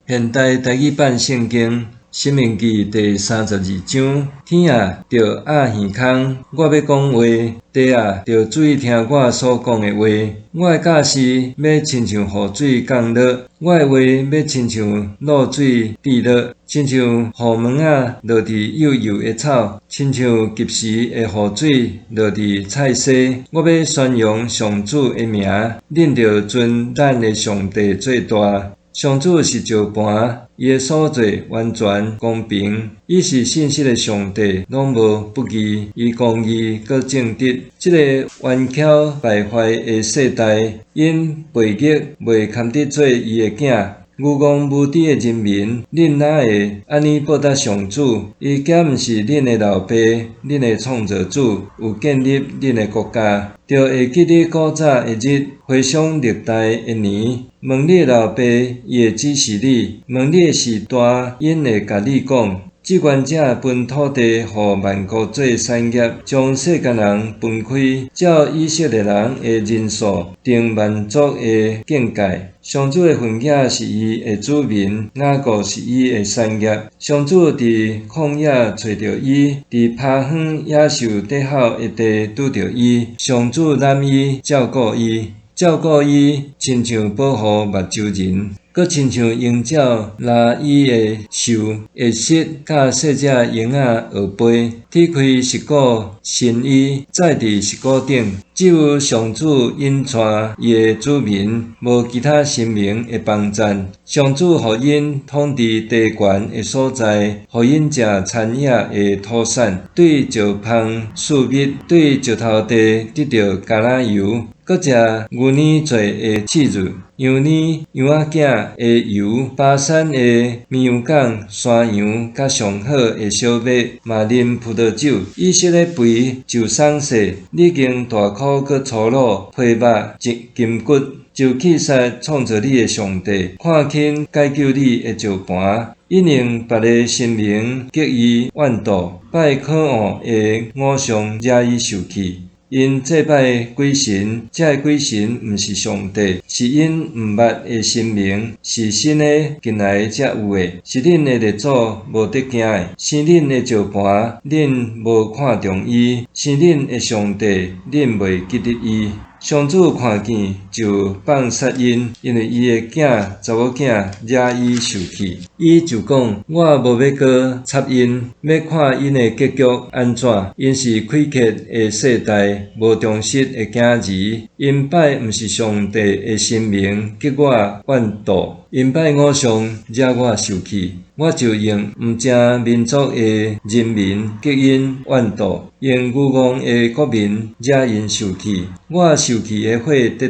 现代台语版圣经《申命记》第32章：天啊，着压耳孔，我要讲话；地啊，着注意听我所讲的话。我的教示要亲像雨水降落，我的话要亲像露水滴落，亲像雨毛仔落伫幼幼的草，亲像及时的雨水落伫菜藪。我要宣扬上主的名，恁着尊咱的上帝做大。上主是石盘，伊的所做完全公平。伊是信实的上帝，拢无不义，伊公义搁正直。这个冤巧败坏的世代，因背逆袂堪得做伊的囝。愚戆无知的人民，恁哪会安尼报答上主？伊竟毋是恁的老爸，恁的创造主，有建立恁的国家，就会记得古早的日，回想历代的年。问你的老爸，伊会指示你；问你的时代，因会甲你讲。至权者分土地，互万国做产业，将世间人分开，照以色列人的人数定万族的境界。上主的份额是伊的子民，雅各是伊的产业。上主伫旷野找着伊，伫趴远野兽底吼的地拄着伊。上主揽伊，照顾伊，亲像保护目睭人。搁亲像鹰鸟拉伊的兽，会识甲细只鹰仔学飞。天开石鼓神医，载伫石鼓顶。只有上主引带伊的子民，无其他神明会帮赞。上主互因统治地悬的所在，互因食田野的土产，对石芳树蜜，对石头地得到橄榄油。搁食牛奶做的刺乳，羊奶、羊仔囝的油，巴山的绵羊港、山羊甲上好的小麦，嘛啉葡萄酒。以色列肥就松势，你经大苦搁粗鲁，皮肉筋骨。就气煞创造你的上帝，看轻解救你的石盘，引领别个神明激伊怨妒，拜可恶的偶像惹伊受气。因祭拜鬼神，这鬼神毋是上帝，是因毋捌的神明，是新的近来才有的，是恁的列祖无得惊的。生恁的石盘，恁无看重伊；生恁的上帝，恁袂记得伊。上主看见就放杀因，因为伊的查某囝惹伊受气。伊就讲：我无要搁插因，要看因的结局安怎。因是亏欠的世代，无忠实的囝儿。因拜毋是上帝的神明，激我怨妒；因拜偶像，惹我受气。我就用毋正民族的人民激因怨妒，用愚戆的国民惹因受气。我受气的火得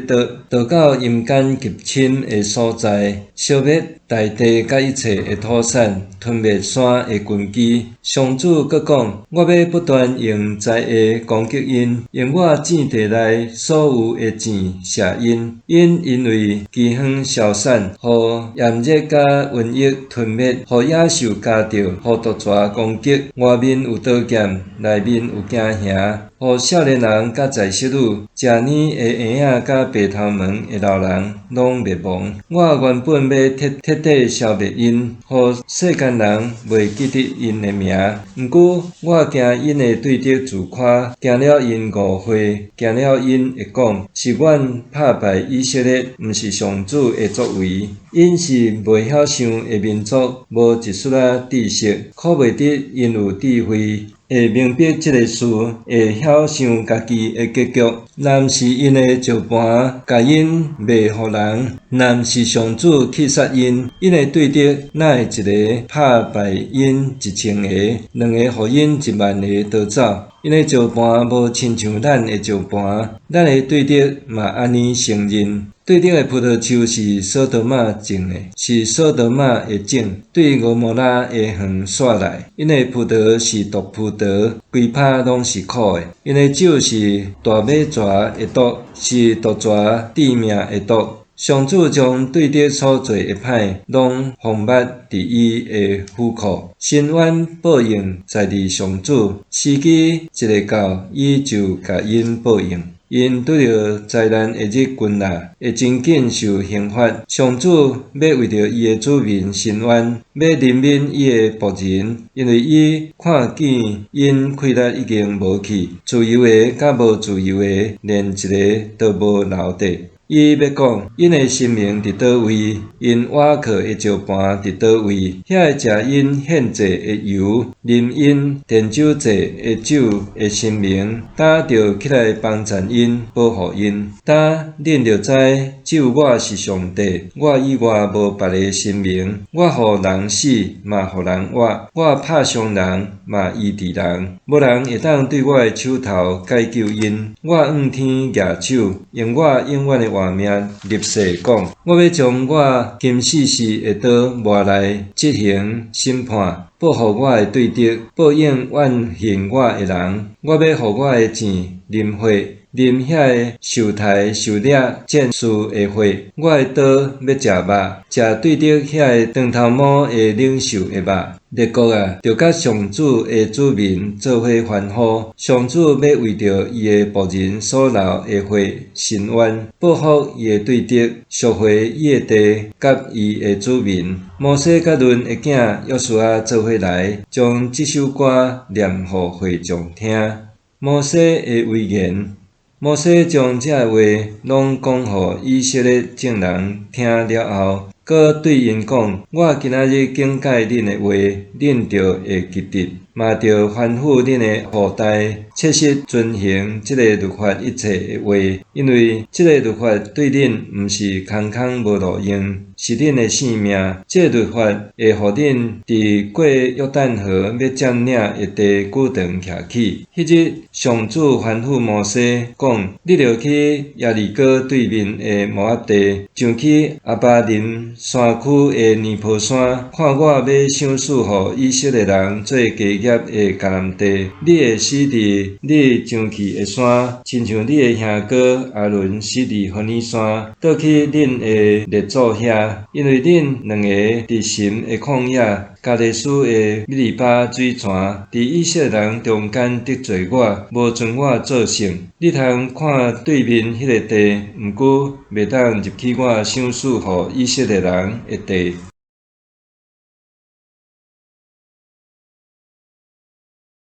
倒到阴间极深的所在，烧灭大地甲一切的土产，吞灭山的根基。上主阁讲：我要不断用灾厄攻击因，用我井地内所有的箭射因。因为饥荒消散，互炎热甲瘟疫吞灭，互野兽咬着，互毒蛇攻击。外面有刀剑，内面有惊吓。互少年人甲在世女、食奶的婴仔甲白头毛的老人拢灭亡。我原本要彻底消灭因，互世间人袂记得因的名。毋过我惊因会对着自夸，惊了因误会，惊了因会讲是阮拍败以色列，毋是上主的作为。因是袂晓想的民族，无一丝仔知识，可袂得因有智慧。会明白这个事，会晓想家己的结局。若毋是因的石盘，甲因卖互人；若毋是上主去杀因，因会对着哪会一个拍败因1000个，2个互因10000个逃走？因的石盘无亲像咱的石盘，咱的对着嘛安尼承认。对顶的葡萄树是索多玛种的，是索多玛的种，对俄摩拉的园煞来。因的葡萄是毒葡萄，规拍拢是苦的。因的酒是大马蛇的毒，是毒蛇致命的毒。上主将对敌所做的歹，拢放捌伫伊的府库。伸冤报应在伫上主，时机一个到，伊就甲因报应。因拄着灾难的日君啦，会真紧受刑罚。上主要为着伊的子民伸冤，要怜悯伊的仆人，因为伊看见因气力已经无去，自由的甲无自由的，连一个都无留地。伊要讲，因的生命伫倒位，因瓦壳的石盘伫倒位，遐会食因献祭的油，啉因奠酒祭的酒的生命，呾着起来帮衬因，保护因。呾恁着知，只有我是上帝，我以外无别个生命。我互人死，嘛互人活；我拍伤人，嘛医治人。无人会当对我的手头解救因。我向天举手，用我永远的活命立誓讲，我要将我今世世的刀磨来执行审判，保护我的对敌，报应怨恨我的人。我要互我的钱啉火，啉遐个受杀受掠战士的火。我的刀要食肉，食对敌遐个长头毛的领袖的肉。列国啊，着甲上主的子民做伙欢呼。上主要为着伊的仆人所流的血伸冤，报复伊的对敌，赎回伊的地，甲伊的子民。摩西甲伦的囝约书亚做伙来，将这首歌念互会众听。摩西的遗言。摩西将这话拢讲互以色列众人听了后，搁对因讲：我今仔日警戒恁的话，恁着会记得，嘛着吩咐恁的后代，切实遵行这个律法一切的话，因为这个律法对恁毋是空空无路用，是恁的性命。这个律法会互恁伫过约旦河要占领的地久长徛起。迄日，上主吩咐摩西讲：你着去耶利哥对面的摩押地，上去阿巴林山区的尼坡山，看我要赏赐互以色列人做家业的迦南地。你会死伫你上去的山，亲像你的兄哥阿伦死伫何尼山，倒去恁的列祖遐，因为恁两个伫神的旷野。加利斯的米利巴水泉，伫以色列人中间得罪我，无尊我做圣。你通看对面迄个地，毋过袂当入去我赏赐互以色列人的地。